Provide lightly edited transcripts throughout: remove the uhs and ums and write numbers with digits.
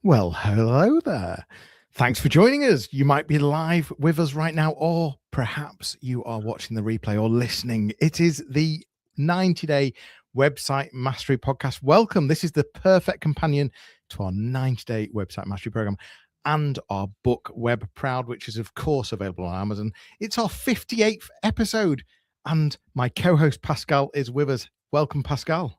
Well, hello there. Thanks for joining us. You might be live with us right now, or perhaps you are watching the replay or listening. It is the 90-day website mastery podcast. Welcome. This is the perfect companion to our 90-day website mastery program and our book Web Proud, which is, of course, available on Amazon. It's our 58th episode, and my co-host Pascal is with us. Welcome, Pascal.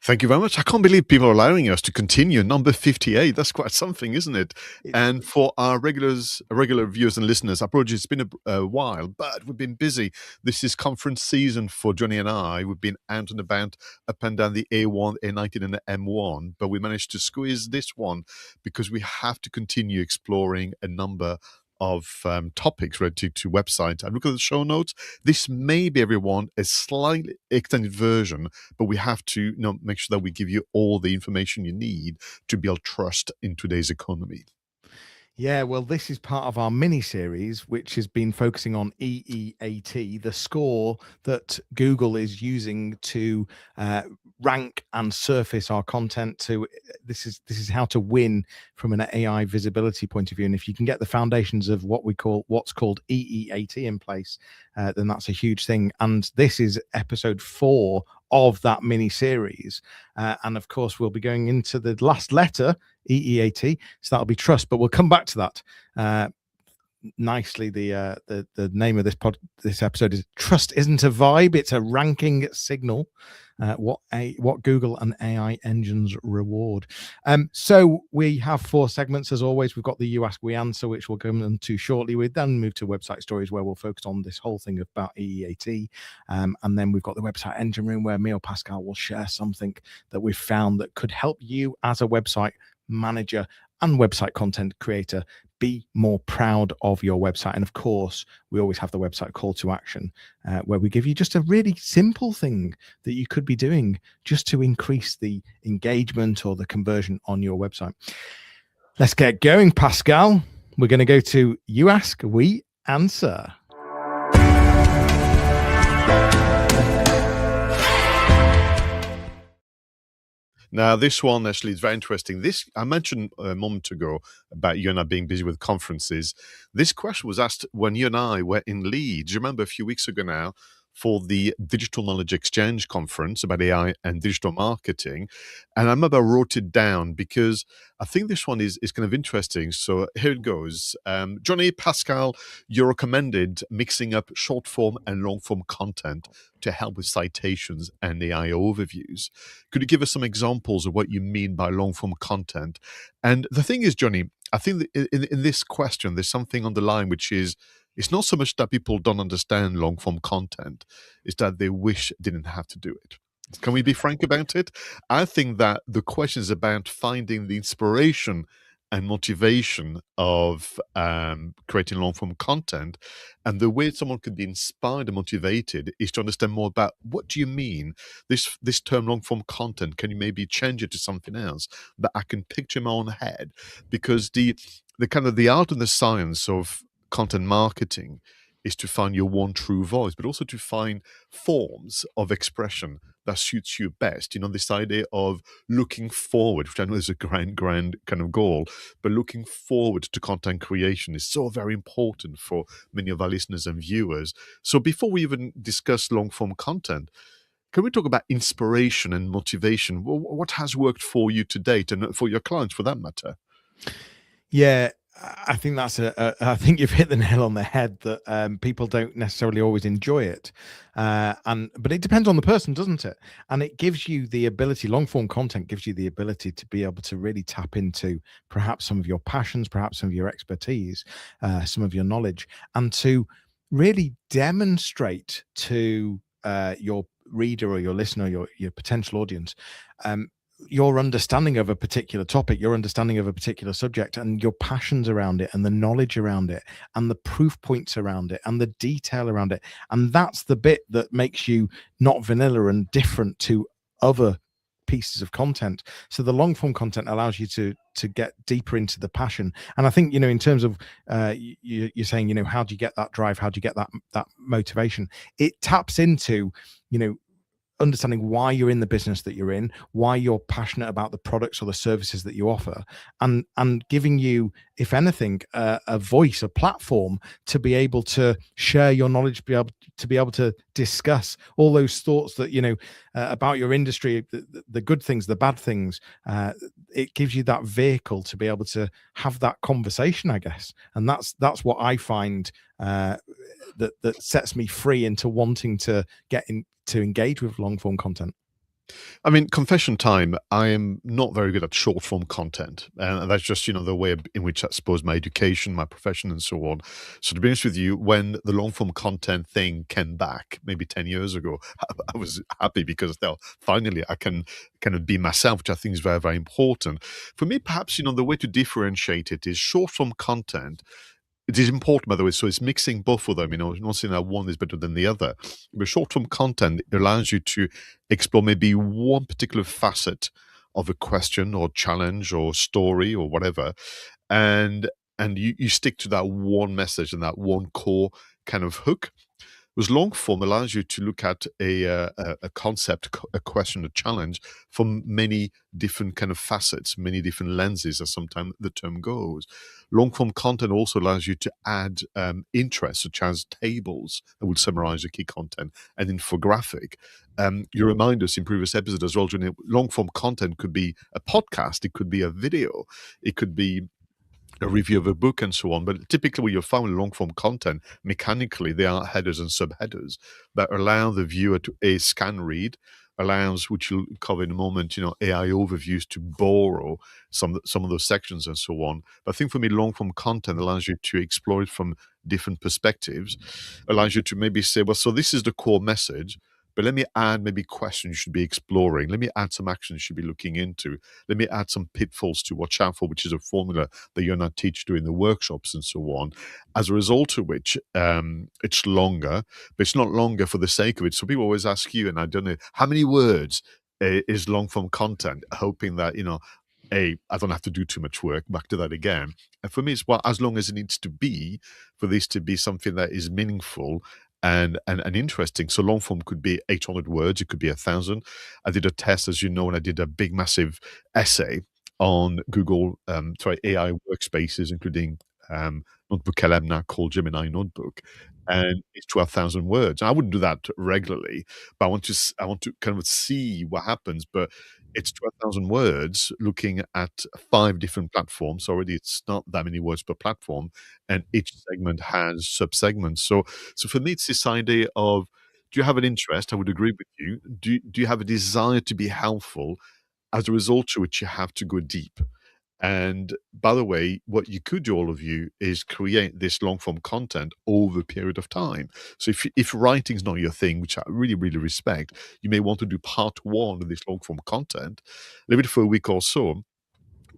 Thank you very much. I can't believe people are allowing us to continue number 58. That's quite something, isn't it? And for our regular viewers and listeners, apologies, it's been a while, but we've been busy. This is conference season for Jonny and I. We've been out and about, up and down the A1, A19 and the M1, but we managed to squeeze this one because we have to continue exploring a number of topics related to websites. I look at the show notes. This may be, everyone, a slightly extended version, but we have to make sure that we give you all the information you need to build trust in today's economy. Yeah, well, this is part of our mini-series, which has been focusing on EEAT, the score that Google is using to rank and surface our content. This is how to win from an AI visibility point of view. And if you can get the foundations of what's called EEAT in place, then that's a huge thing. And this is episode 4 of that mini series, and of course we'll be going into the last letter, EEAT, so that'll be trust, but we'll come back to that nicely. The name of this episode is Trust Isn't a Vibe, It's a Ranking Signal. What Google and AI engines reward. So we have 4 segments as always. We've got the You Ask, We Answer, which we'll go into shortly. We then move to website stories, where we'll focus on this whole thing about EEAT, and then we've got the website engine room, where me or Pascal will share something that we've found that could help you as a website manager and website content creator be more proud of your website. And of course, we always have the website call to action, where we give you just a really simple thing that you could be doing just to increase the engagement or the conversion on your website. Let's get going, Pascal. We're going to go to You Ask, We Answer. Now, this one actually is very interesting. This, I mentioned a moment ago about you and I being busy with conferences. This question was asked when you and I were in Leeds. You remember a few weeks ago now, for the Digital Knowledge Exchange conference about AI and digital marketing. And I remember I wrote it down because I think this one is kind of interesting. So here it goes. Jonny, Pascal, you recommended mixing up short form and long form content to help with citations and AI overviews. Could you give us some examples of what you mean by long form content? And the thing is, Jonny, I think that in this question, there's something on the line, which is, it's not so much that people don't understand long form content, it's that they wish didn't have to do it. Can we be frank about it? I think that the question is about finding the inspiration and motivation of creating long form content. And the way someone could be inspired and motivated is to understand more about, what do you mean? This term long form content, can you maybe change it to something else that I can picture in my own head? Because the kind of the art and the science of content marketing is to find your one true voice, but also to find forms of expression that suits you best. This idea of looking forward, which I know is a grand kind of goal, but looking forward to content creation is so very important for many of our listeners and viewers. So before we even discuss long form content, can we talk about inspiration and motivation? What has worked for you to date, and for your clients for that matter? Yeah, I think I think you've hit the nail on the head, that people don't necessarily always enjoy it, but it depends on the person, doesn't it? And it gives you the ability. Long form content gives you the ability to be able to really tap into perhaps some of your passions, perhaps some of your expertise, some of your knowledge, and to really demonstrate to your reader or your listener, your potential audience, your understanding of a particular topic, your understanding of a particular subject, and your passions around it, and the knowledge around it, and the proof points around it, and the detail around it. And that's the bit that makes you not vanilla and different to other pieces of content. So the long form content allows you to get deeper into the passion. And I think, in terms of you're saying, how do you get that drive? How do you get that motivation? It taps into, understanding why you're in the business that you're in, why you're passionate about the products or the services that you offer, and giving you, if anything, a voice, a platform to be able to share your knowledge, be able to discuss all those thoughts that about your industry, the good things, the bad things. It gives you that vehicle to be able to have that conversation, I guess, and that's what I find that sets me free into wanting to get in to engage with long form content. I mean, confession time, I am not very good at short form content. And that's just, the way in which I suppose my education, my profession, and so on. So to be honest with you, when the long form content thing came back, maybe 10 years ago, I was happy because now finally I can kind of be myself, which I think is very, very important. For me, perhaps, the way to differentiate it is short form content. It is important, by the way, so it's mixing both of them. Not saying that one is better than the other. But short-form content allows you to explore maybe one particular facet of a question or challenge or story or whatever, and you stick to that one message and that one core kind of hook. Whereas long form allows you to look at a concept, a question, a challenge from many different kind of facets, many different lenses, as sometimes the term goes. Long form content also allows you to add interests, such as tables that will summarize the key content, and infographic. You remind us in previous episodes as well, Jonny, long form content could be a podcast, it could be a video, it could be a review of a book and so on. But typically when you're found long form content, mechanically there are headers and subheaders that allow the viewer to scan read, allows, which you'll cover in a moment, AI overviews to borrow some of those sections and so on. But I think for me, long form content allows you to explore it from different perspectives, allows you to maybe say, well, so this is the core message, but let me add maybe questions you should be exploring. Let me add some actions you should be looking into. Let me add some pitfalls to watch out for, which is a formula that you're not teach during the workshops and so on. As a result of which, it's longer, but it's not longer for the sake of it. So people always ask you, and I don't know, how many words is long form content, hoping that, I don't have to do too much work. Back to that again. And for me, it's as long as it needs to be for this to be something that is meaningful and interesting. So long form could be 800 words, it could be 1,000. I did a test, as you know, and I did a big, massive essay on Google AI workspaces, including Notebook LM, now called Gemini Notebook, and it's 12,000 words. I wouldn't do that regularly, but I want to kind of see what happens. But it's 12,000 words looking at 5 different platforms. Already, it's not that many words per platform, and each segment has subsegments. So for me, it's this idea of, do you have an interest? I would agree with you. Do you have a desire to be helpful? As a result to which you have to go deep. And by the way, what you could do, all of you, is create this long form content over a period of time. So if writing's not your thing, which I really, really respect, you may want to do part 1 of this long form content, leave it for a week or so,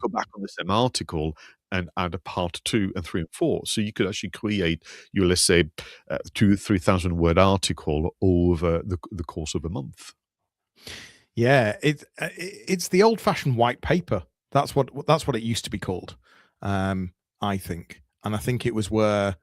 go back on the same article and add a part 2 and 3 and 4. So you could actually create your, let's say, 2,000-3,000 word article over the course of a month. Yeah, it's the old-fashioned white paper. That's what it used to be called, I think. And I think it was where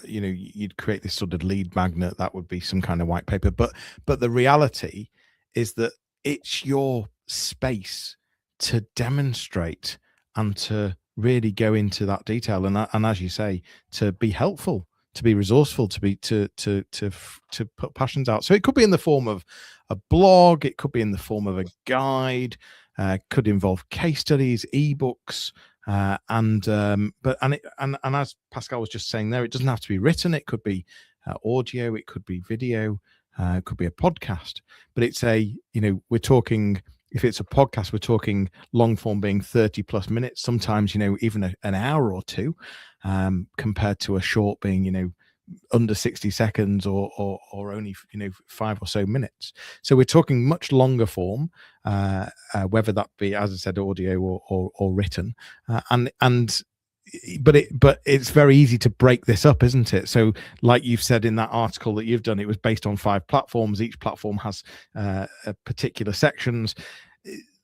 you'd create this sort of lead magnet that would be some kind of white paper. But the reality is that it's your space to demonstrate and to really go into that detail, and as you say, to be helpful, to be resourceful, to put passions out. So it could be in the form of a blog, it could be in the form of a guide, could involve case studies, ebooks, and as Pascal was just saying there, it doesn't have to be written. It could be audio, it could be video, it could be a podcast. But it's we're talking. If it's a podcast, we're talking long form being 30 plus minutes, sometimes, even an hour or two, compared to a short being, under 60 seconds or only, 5 or so minutes. So we're talking much longer form, whether that be, as I said, audio or written. But it's very easy to break this up, isn't it? So like you've said in that article that you've done, it was based on 5 platforms. Each platform has particular sections.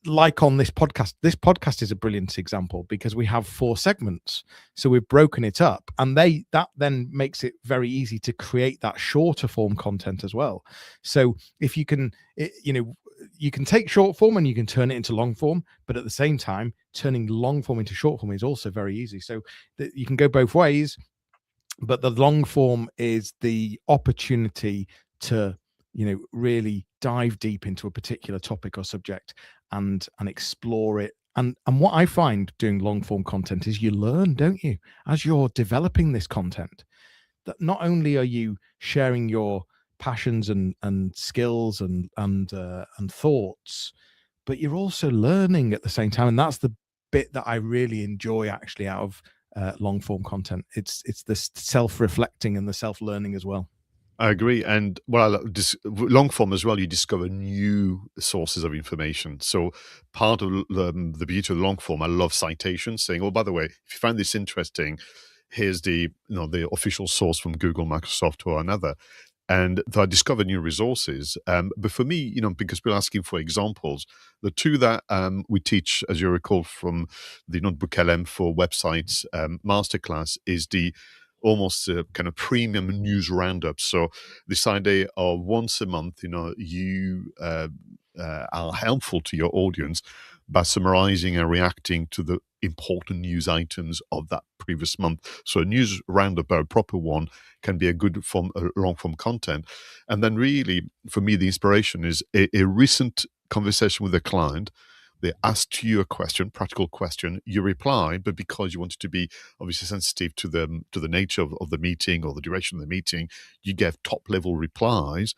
like on this podcast is a brilliant example because we have 4 segments, so we've broken it up, and that then makes it very easy to create that shorter form content as well. So if you can, you can take short form and you can turn it into long form, but at the same time turning long form into short form is also very easy. So you can go both ways, but the long form is the opportunity to really dive deep into a particular topic or subject and explore it. And what I find doing long form content is you learn, don't you, as you're developing this content, that not only are you sharing your passions and skills and thoughts, but you're also learning at the same time. And that's the bit that I really enjoy actually out of long form content. It's this self-reflecting and the self-learning as well. I agree. And long form as well, you discover new sources of information. So part of the beauty of long form, I love citations, saying, oh, by the way, if you find this interesting, here's the official source from Google, Microsoft, or another. And I discover new resources. But for me, because we're asking for examples, the two that we teach, as you recall, from the Notebook LM for websites masterclass is the almost kind of premium news roundup. So this idea of once a month, you are helpful to your audience by summarizing and reacting to the important news items of that previous month. So a news roundup, a proper one, can be a good long form content. And then really, for me, the inspiration is a recent conversation with a client. They asked you a question, practical question, you reply, but because you wanted to be obviously sensitive to the nature of the meeting or the duration of the meeting, you gave top level replies.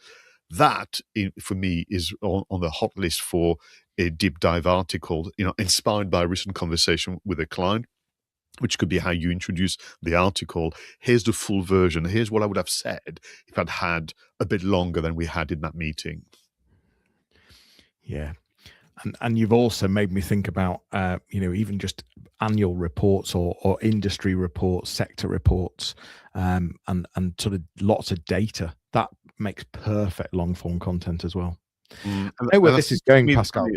That, for me, is on the hot list for a deep dive article, inspired by a recent conversation with a client, which could be how you introduce the article. Here's the full version. Here's what I would have said if I'd had a bit longer than we had in that meeting. Yeah. And you've also made me think about, even just annual reports or industry reports, sector reports, and sort of lots of data. That makes perfect long form content as well. I know where this is going, Pascal.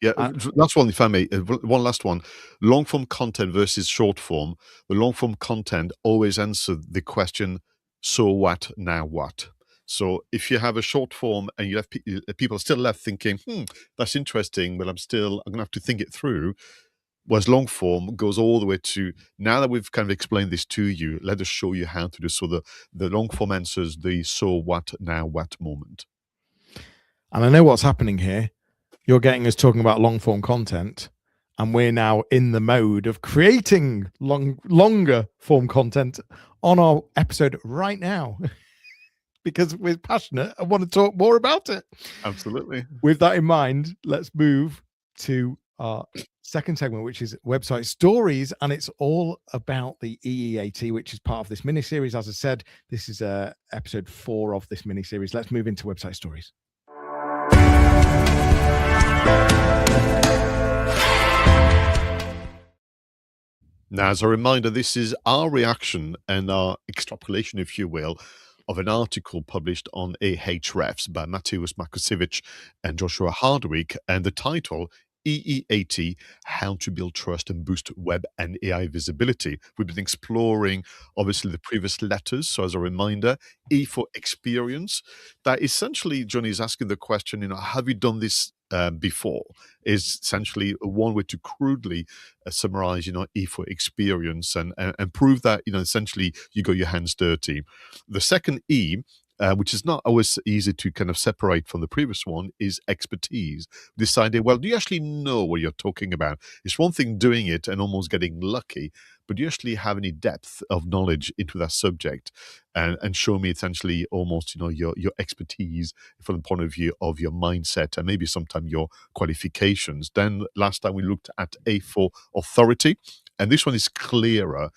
Yeah, last one, if I may. One last one. Long form content versus short form. The long form content always answers the question, so what, now what? So if you have a short form and you have people still left thinking, that's interesting, but I'm going to have to think it through. Whereas long form goes all the way to, now that we've kind of explained this to you, let us show you how to do. So the long form answers the so what, now what moment. And I know what's happening here. You're getting us talking about long form content, and we're now in the mode of creating longer form content on our episode right now. Because we're passionate and want to talk more about it. Absolutely. With that in mind, let's move to our second segment, which is website stories. And it's all about the EEAT, which is part of this mini-series. As I said, this is episode 4 of this mini-series. Let's move into website stories. Now, as a reminder, this is our reaction and our extrapolation, if you will, of an article published on Ahrefs by Mateusz Markusewicz and Joshua Hardwick, and the title, EEAT, How to Build Trust and Boost Web and AI Visibility. We've been exploring, obviously, the previous letters. So as a reminder, E for experience. That essentially, Jonny is asking the question, have you done this before? Is essentially one way to crudely summarize, E for experience and prove that, essentially you got your hands dirty. The second E, which is not always easy to kind of separate from the previous one, is expertise. This idea, well, do you actually know what you're talking about? It's one thing doing it and almost getting lucky, but do you actually have any depth of knowledge into that subject? And show me essentially almost, your expertise from the point of view of your mindset and maybe sometimes your qualifications. Then last time we looked at A for authority, and this one is clearer.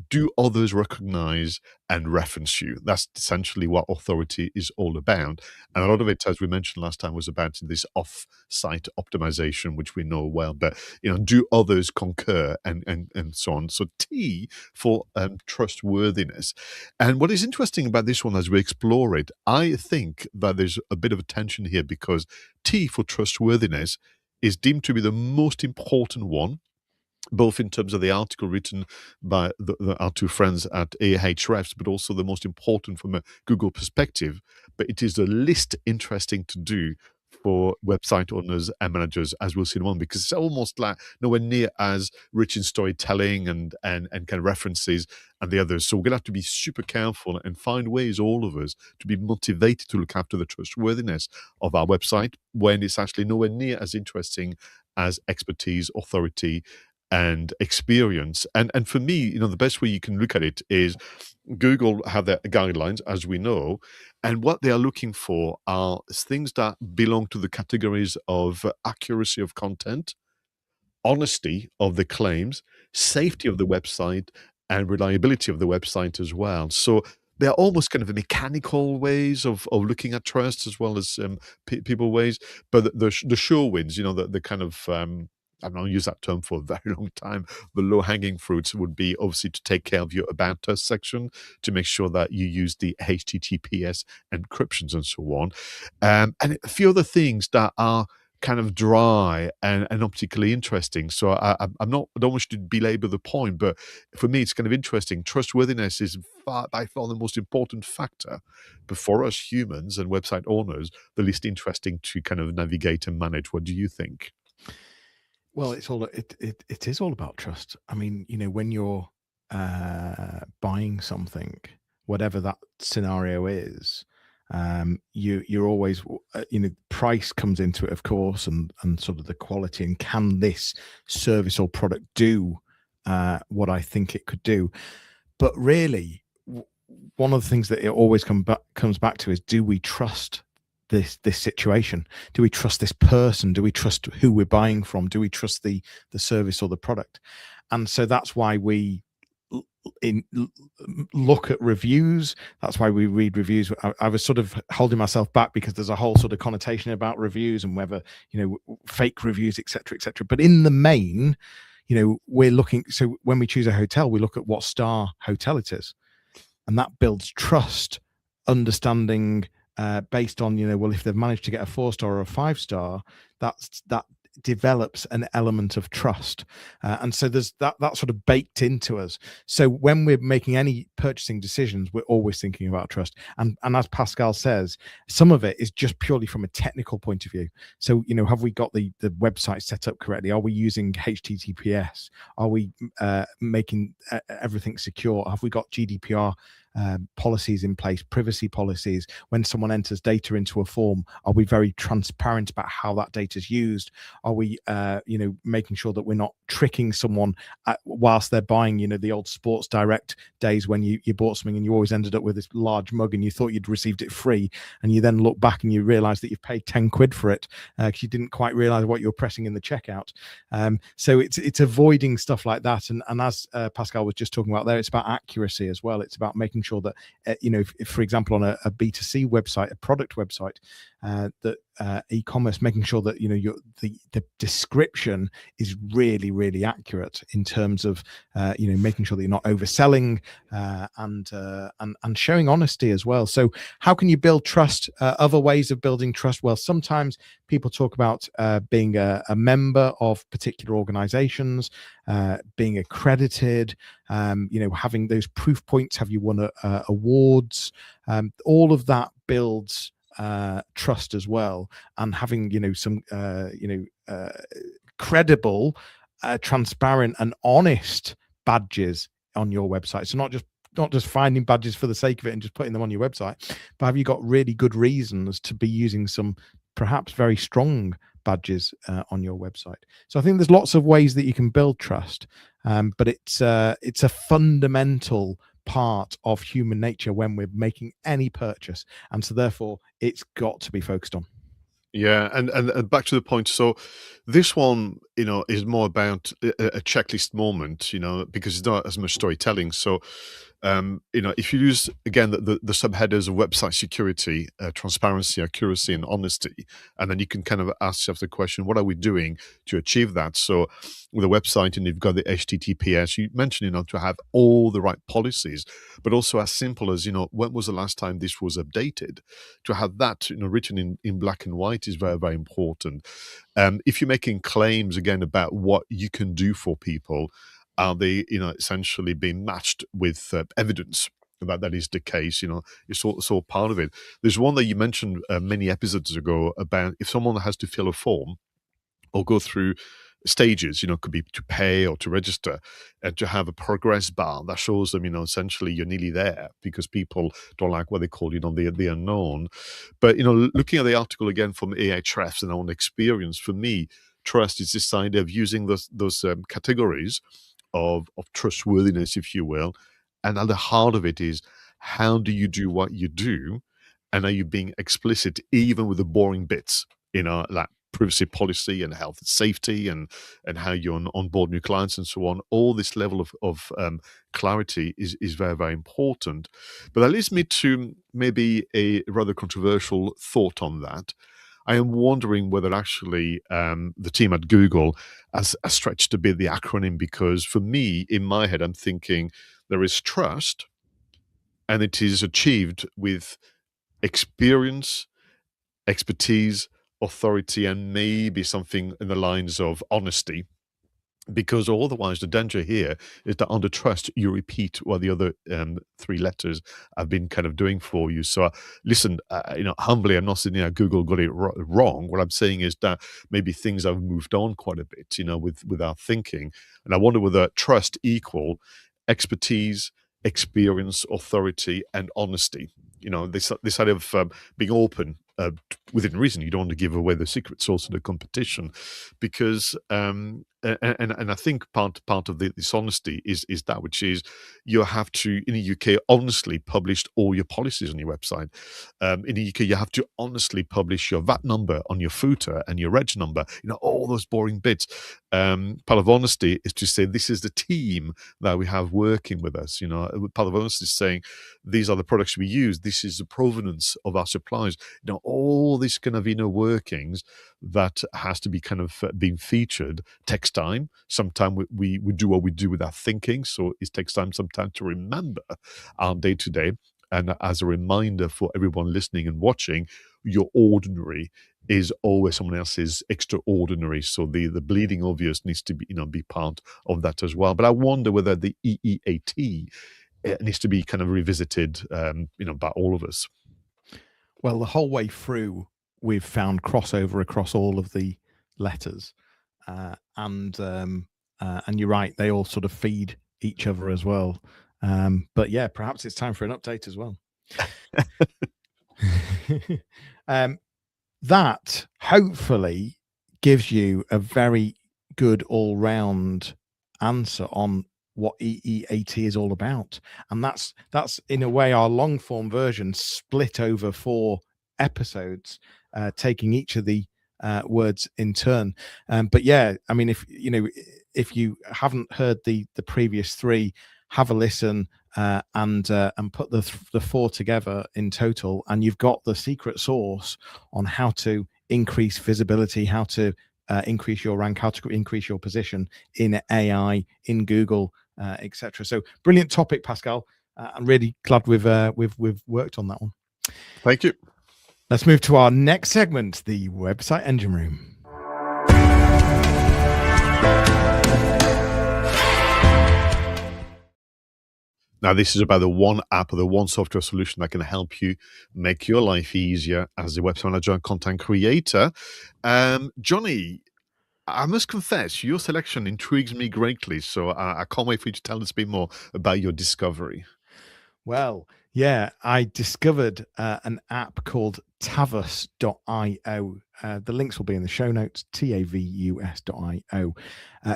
Do others recognize and reference you? That's essentially what authority is all about. And a lot of it, as we mentioned last time, was about this off-site optimization, which we know well. But, do others concur and so on? So T for trustworthiness. And what is interesting about this one as we explore it, I think that there's a bit of a tension here because T for trustworthiness is deemed to be the most important one, both in terms of the article written by our two friends at Ahrefs, but also the most important from a Google perspective. But it is the least interesting to do for website owners and managers, as we'll see in a moment, because it's almost like nowhere near as rich in storytelling and kind of references and the others. So we're going to have to be super careful and find ways, all of us, to be motivated to look after the trustworthiness of our website when it's actually nowhere near as interesting as expertise, authority, and experience. And for me, the best way you can look at it is Google have their guidelines, as we know, and what they are looking for are things that belong to the categories of accuracy of content, honesty of the claims, safety of the website, and reliability of the website as well. So they're almost kind of mechanical ways of looking at trust as well as people ways. But the sure wins, the kind of I've not used that term for a very long time. The low hanging fruits would be obviously to take care of your about us section to make sure that you use the HTTPS encryptions and so on, and a few other things that are kind of dry and not particularly interesting. So I'm not, I don't want you to belabor the point, but for me, it's kind of interesting. Trustworthiness is by far the most important factor, but for us humans and website owners, the least interesting to kind of navigate and manage. What do you think? Well, it is all about trust. I mean, when you're buying something, whatever that scenario is, you're always, price comes into it, of course, and sort of the quality, and can this service or product do what I think it could do? But really, one of the things that it always comes back to is, do we trust this situation? Do we trust this person? Do we trust who we're buying from? Do we trust the service or the product? And so that's why we look at reviews. That's why we read reviews. I was sort of holding myself back because there's a whole sort of connotation about reviews and whether fake reviews, etc., etc. But in the main, we're looking. So when we choose a hotel, we look at what star hotel it is, and that builds trust, understanding based on, well, if they've managed to get a 4-star or a 5-star, that develops an element of trust, and so there's that sort of baked into us. So when we're making any purchasing decisions, we're always thinking about trust, and as Pascal says, some of it is just purely from a technical point of view. So have we got the website set up correctly? Are we using HTTPS? Are we making everything secure? Have we got GDPR policies in place, privacy policies? When someone enters data into a form, are we very transparent about how that data is used? Are we making sure that we're not tricking someone whilst they're buying, the old Sports Direct days when you bought something and you always ended up with this large mug and you thought you'd received it free, and you then look back and you realize that you've paid 10 quid for it because you didn't quite realize what you were pressing in the checkout. So it's avoiding stuff like that, and as Pascal was just talking about there, it's about accuracy as well. It's about making sure that if, for example, on a B2C website, a product website, that e-commerce, making sure that the description is really, really accurate in terms of making sure that you're not overselling, and showing honesty as well. So how can you build trust? Other ways of building trust, well, sometimes people talk about being a member of particular organizations, being accredited, having those proof points. Have you won awards? All of that builds trust as well, and having some credible, transparent, and honest badges on your website. So not just finding badges for the sake of it and just putting them on your website, but have you got really good reasons to be using some perhaps very strong badges on your website? So I think there's lots of ways that you can build trust, but it's a fundamental part of human nature when we're making any purchase, and so therefore it's got to be focused on. Yeah, and back to the point. So this one, is more about a checklist moment, because it's not as much storytelling. So If you use again the subheaders of website security, transparency, accuracy, and honesty, and then you can kind of ask yourself the question, what are we doing to achieve that? So with a website, and you've got the HTTPS, you mentioned, to have all the right policies, but also as simple as, when was the last time this was updated? To have that, written in black and white is very, very important. If you're making claims again about what you can do for people, are they, essentially being matched with evidence that is the case? It's all part of it. There's one that you mentioned many episodes ago about if someone has to fill a form or go through stages, could be to pay or to register, and to have a progress bar that shows them, essentially you're nearly there, because people don't like what they call, the unknown. But, looking at the article again from Ahrefs and our own experience, for me, trust is this idea of using those categories of trustworthiness, if you will. And at the heart of it is, how do you do what you do? And are you being explicit even with the boring bits, like privacy policy and health and safety, and how you onboard new clients and so on? All this level of clarity is very, very important. But that leads me to maybe a rather controversial thought on that. I am wondering whether actually the team at Google has stretched a bit the acronym, because for me, in my head, I'm thinking there is trust, and it is achieved with experience, expertise, authority, and maybe something in the lines of honesty. Because otherwise, the danger here is that under trust, you repeat what the other three letters have been kind of doing for you. So, listen, humbly, I'm not saying Google got it wrong. What I'm saying is that maybe things have moved on quite a bit, with our thinking. And I wonder whether trust equal expertise, experience, authority, and honesty. This idea of being open within reason. You don't want to give away the secret sauce of the competition, because and I think part of this honesty is that which is, you have to, in the UK, honestly publish all your policies on your website. In the UK, you have to honestly publish your VAT number on your footer and your reg number. All those boring bits. Part of honesty is to say, this is the team that we have working with us. Part of honesty is saying, these are the products we use. This is the provenance of our suppliers. All these kind of inner workings that has to be kind of being featured takes time. Sometimes we do what we do with our thinking, so it takes time sometimes to remember our day to day. And as a reminder for everyone listening and watching, your ordinary is always someone else's extraordinary. So the bleeding obvious needs to be part of that as well. But I wonder whether the EEAT needs to be kind of revisited, by all of us. Well, the whole way through, we've found crossover across all of the letters, and you're right, they all sort of feed each other as well. But yeah, perhaps it's time for an update as well. That hopefully gives you a very good all-round answer on what EEAT is all about, and that's in a way our long form version split over 4 episodes, taking each of the words in turn. But yeah, I mean, if you haven't heard the previous 3, have a listen, and put the 4 together in total, and you've got the secret sauce on how to increase visibility, how to increase your rank, how to increase your position in AI, in Google, etc. So brilliant topic, Pascal. I'm really glad we've worked on that one. Thank you. Let's move to our next segment, the website engine room. Now, this is about the one app or the one software solution that can help you make your life easier as a website manager and content creator. Jonny, I must confess, your selection intrigues me greatly. So I can't wait for you to tell us a bit more about your discovery. Well, yeah, I discovered an app called Tavus.io. The links will be in the show notes, Tavus.io.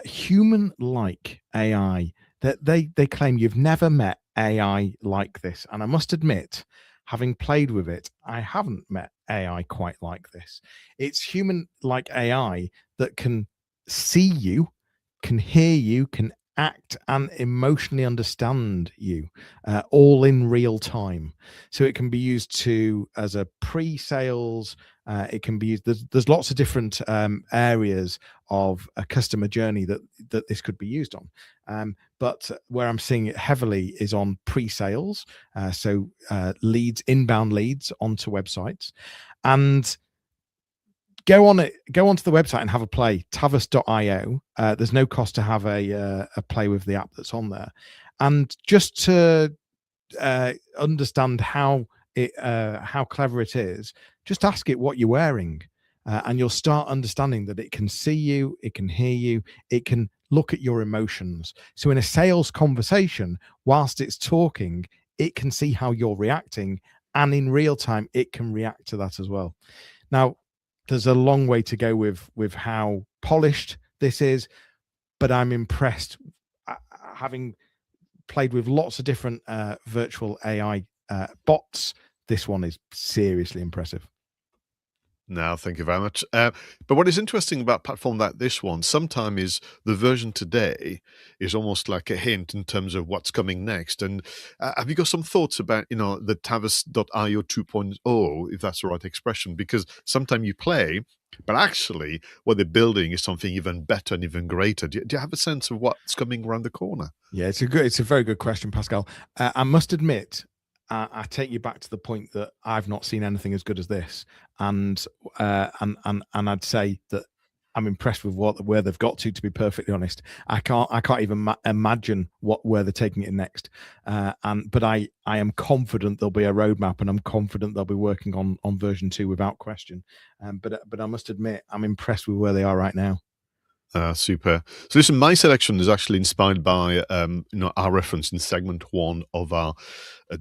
Human-like AI. They claim you've never met AI like this. And I must admit, having played with it, I haven't met AI quite like this. It's human-like AI that can see you, can hear you, can act and emotionally understand you, all in real time. So it can be used as a pre-sales. It can be used. There's lots of different areas of a customer journey that this could be used on. But where I'm seeing it heavily is on pre-sales. So leads, inbound leads onto websites, and go onto the website and have a play. Tavis.io. There's no cost to have a play with the app that's on there, and just to understand how clever it is, just ask it what you're wearing, and you'll start understanding that it can see you, it can hear you, it can look at your emotions. So in a sales conversation, whilst it's talking, it can see how you're reacting, and in real time it can react to that as well. Now, there's a long way to go with how polished this is, but I'm impressed. Having played with lots of different virtual AI bots, this one is seriously impressive. No, thank you very much. But what is interesting about platform like this one, sometimes is the version today is almost like a hint in terms of what's coming next. And have you got some thoughts about, the Tavis.io 2.0, if that's the right expression? Because sometimes you play, but actually what they're building is something even better and even greater. Do you have a sense of what's coming around the corner? Yeah, it's a very good question, Pascal. I must admit, I take you back to the point that I've not seen anything as good as this, and I'd say that I'm impressed with where they've got to. To be perfectly honest, I can't even imagine where they're taking it next. But I am confident there'll be a roadmap, and I'm confident they'll be working on version 2 without question. But I must admit, I'm impressed with where they are right now. Super. So listen, my selection is actually inspired by our reference in segment 1 of our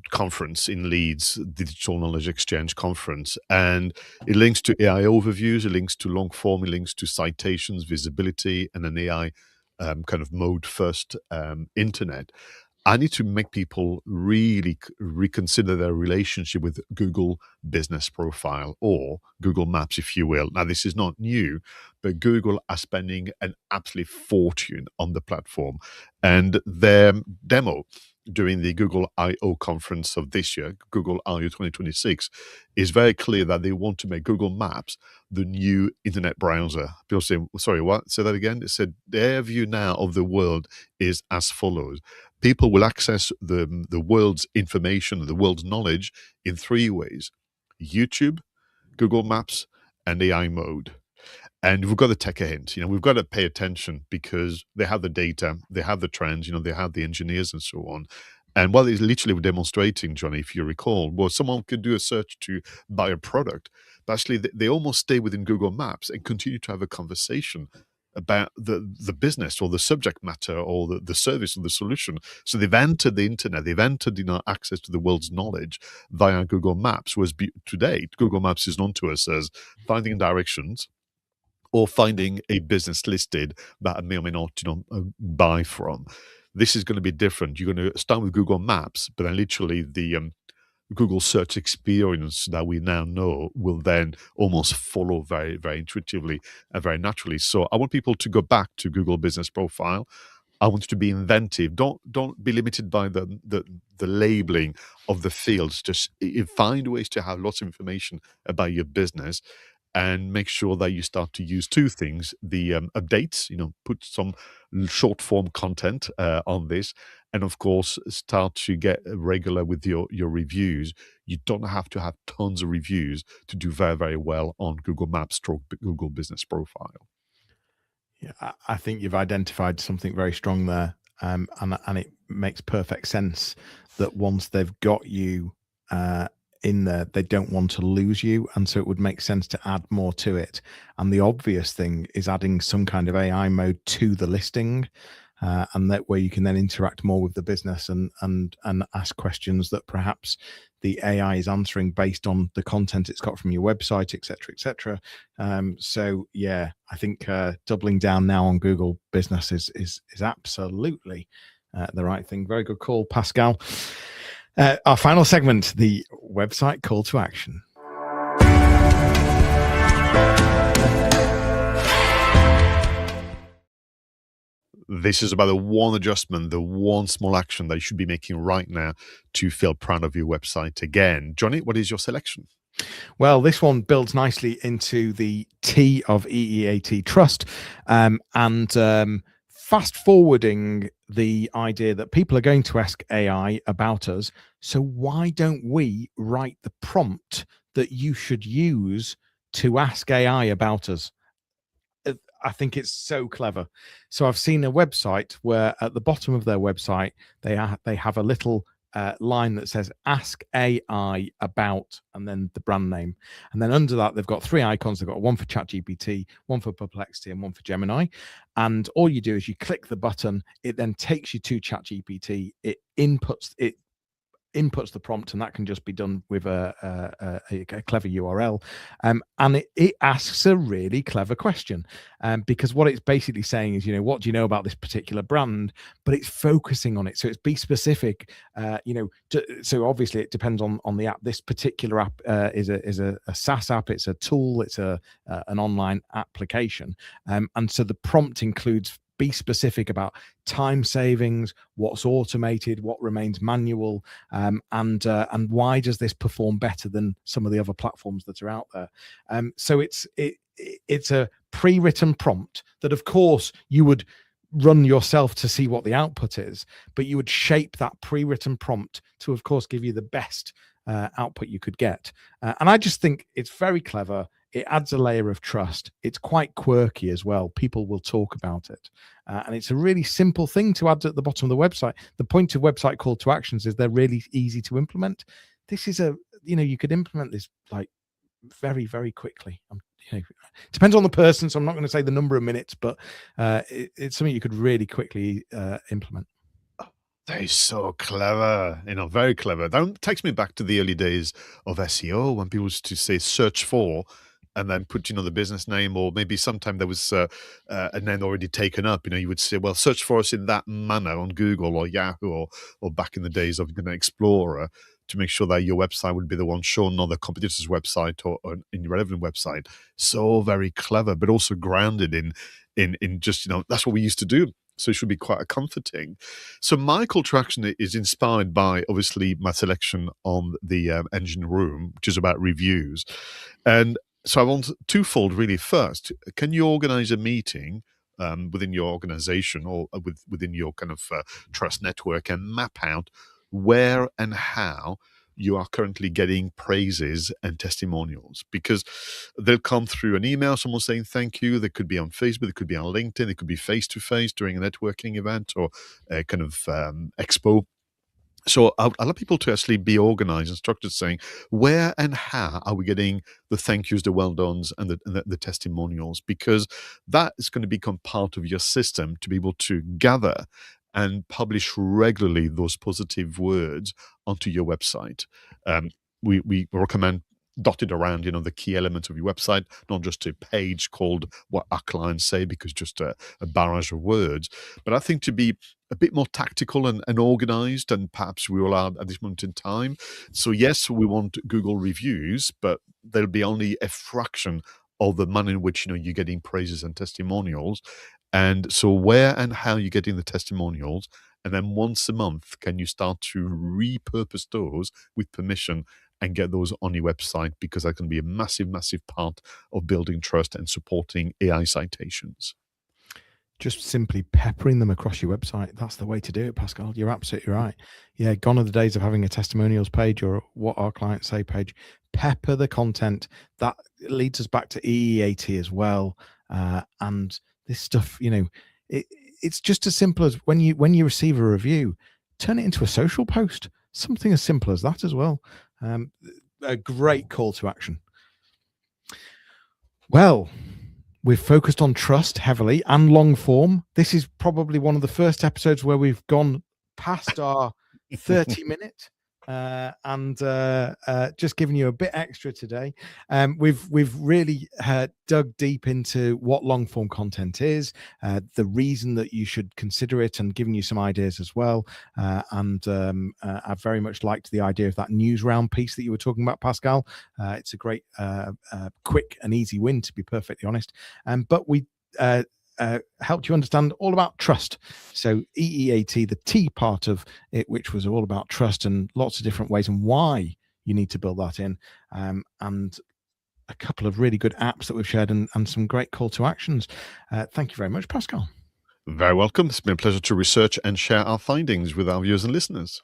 conference in Leeds, Digital Knowledge Exchange Conference, and it links to AI overviews, it links to long form, it links to citations, visibility, and an AI kind of mode first internet. I need to make people really reconsider their relationship with Google Business Profile or Google Maps, if you will. Now, this is not new, but Google are spending an absolute fortune on the platform. And their demo during the Google I/O conference of this year, Google I/O 2026, is very clear that they want to make Google Maps the new internet browser. People say, sorry, what? Say that again? It said their view now of the world is as follows. People will access the world's information, the world's knowledge in 3 ways: YouTube, Google Maps, and AI mode. And we've got to take a hint. We've got to pay attention because they have the data, they have the trends, they have the engineers and so on. And what is literally demonstrating, Jonny, if you recall, was someone could do a search to buy a product, but actually they almost stay within Google Maps and continue to have a conversation about the business or the subject matter or the service or the solution. So they've entered the internet, they've entered access to the world's knowledge via Google Maps, whereas to date, Google Maps is known to us as finding directions or finding a business listed that I may or may not buy from. This is going to be different. You're going to start with Google Maps, but then literally the Google search experience that we now know will then almost follow very, very intuitively and very naturally. So I want people to go back to Google Business Profile. I want you to be inventive. Don't be limited by the labeling of the fields. Just find ways to have lots of information about your business, and make sure that you start to use 2 things: the updates, put some short form content on this, and of course, start to get regular with your reviews. You don't have to have tons of reviews to do very, very well on Google Maps or Google Business Profile. Yeah, I think you've identified something very strong there, and it makes perfect sense that once they've got you in there, they don't want to lose you, and so it would make sense to add more to it. And the obvious thing is adding some kind of AI mode to the listing, and that way you can then interact more with the business and ask questions that perhaps the AI is answering based on the content it's got from your website, etc. So yeah, I think doubling down now on Google Business is absolutely the right thing. Very good call, Pascal. Our final segment, the website call to action. This is about the one adjustment, the one small action that you should be making right now to feel proud of your website again. Jonny, what is your selection? Well, this one builds nicely into the T of EEAT trust, and fast forwarding the idea that people are going to ask AI about us. So why don't we write the prompt that you should use to ask AI about us? I think it's so clever. So I've seen a website where at the bottom of their website they have a little line that says "Ask AI about" and then the brand name, and then under that they've got three icons. They've got one for ChatGPT, one for Perplexity, and one for Gemini. And all you do is you click the button. It then takes you to ChatGPT. It inputs the prompt, and that can just be done with a clever URL. And it asks a really clever question, because what it's basically saying is, what do you know about this particular brand? But it's focusing on it. So it's be specific, so obviously it depends on the app. This particular app is a SaaS app. It's a tool. It's an online application. And so the prompt includes be specific about time savings, what's automated, what remains manual, and why does this perform better than some of the other platforms that are out there. So it's a pre-written prompt that, of course, you would run yourself to see what the output is, but you would shape that pre-written prompt to, of course, give you the best output you could get. And I just think it's very clever. It adds a layer of trust. It's quite quirky as well. People will talk about it. And it's a really simple thing to add at the bottom of the website. The point of website call to actions is they're really easy to implement. This is you could implement this like very, very quickly. Depends on the person. So I'm not going to say the number of minutes, but it's something you could really quickly implement. That is so clever, very clever. That takes me back to the early days of SEO when people used to say search for and then put, the business name, or maybe sometime there was a name already taken up. You would say, well, search for us in that manner on Google or Yahoo or back in the days of Internet Explorer to make sure that your website would be the one shown on the competitor's website or in your relevant website. So very clever, but also grounded in just, that's what we used to do. So it should be quite comforting. So my call to action is inspired by, obviously, my selection on the engine room, which is about reviews. And so I want twofold, really. First, can you organize a meeting within your organization or within your kind of trust network and map out where and how you are currently getting praises and testimonials? Because they'll come through an email, someone saying thank you. They could be on Facebook, they could be on LinkedIn, they could be face-to-face during a networking event or a kind of expo. So I'd like people to actually be organized and structured, saying where and how are we getting the thank yous, the well dones, and the testimonials, because that is going to become part of your system to be able to gather and publish regularly those positive words onto your website. We recommend dotted around, the key elements of your website, not just a page called what our clients say, because just a barrage of words. But I think to be a bit more tactical and organized, and perhaps we will add at this moment in time. So yes, we want Google reviews, but there'll be only a fraction of the manner in which you're getting praises and testimonials. And so where and how you're getting the testimonials, and then once a month, can you start to repurpose those with permission and get those on your website, because that can be a massive, massive part of building trust and supporting AI citations. Just simply peppering them across your website. That's the way to do it, Pascal. You're absolutely right. Yeah, gone are the days of having a testimonials page or what our clients say page. Pepper the content. That leads us back to EEAT as well. And this stuff, it's just as simple as when you receive a review, turn it into a social post. Something as simple as that as well. A great call to action. Well, we've focused on trust heavily and long form. This is probably one of the first episodes where we've gone past our 30-minute and just giving you a bit extra today. We've really dug deep into what long form content is, the reason that you should consider it, and giving you some ideas as well. And I very much liked the idea of that news round piece that you were talking about, Pascal. It's a great, quick and easy win, to be perfectly honest. But we helped you understand all about trust. So EEAT, the T part of it, which was all about trust and lots of different ways and why you need to build that in, and a couple of really good apps that we've shared and some great call to actions. Thank you very much, Pascal. Very welcome. It's been a pleasure to research and share our findings with our viewers and listeners.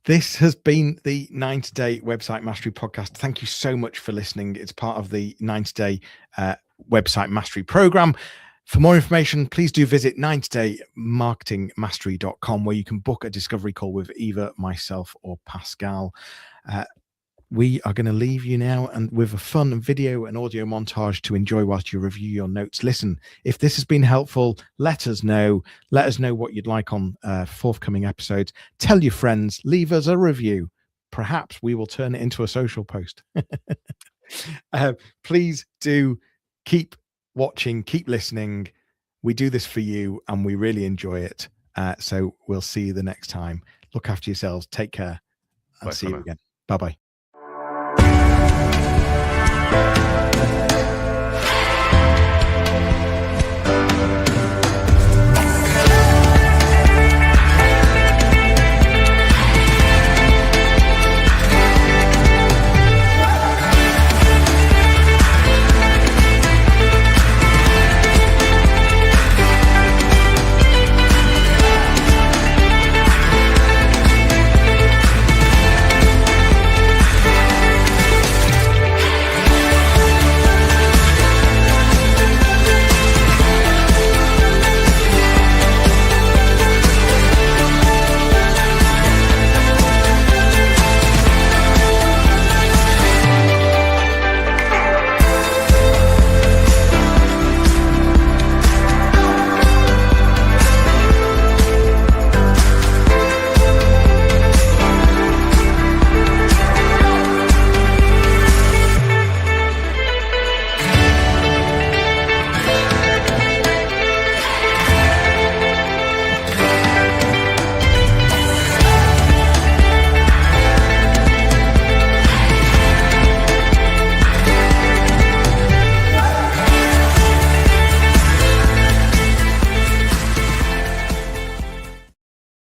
This has been the 90-Day Website Mastery Podcast. Thank you so much for listening. It's part of the 90-Day Website Mastery Program. For more information, please do visit 90daymarketingmastery.com, where you can book a discovery call with either myself or Pascal. We are going to leave you now and with a fun video and audio montage to enjoy whilst you review your notes. Listen, if this has been helpful, let us know. Let us know what you'd like on forthcoming episodes. Tell your friends, leave us a review. Perhaps we will turn it into a social post. Please do keep watching, keep listening. We do this for you and we really enjoy it. So we'll see you the next time. Look after yourselves. Take care and see you again. Bye-bye.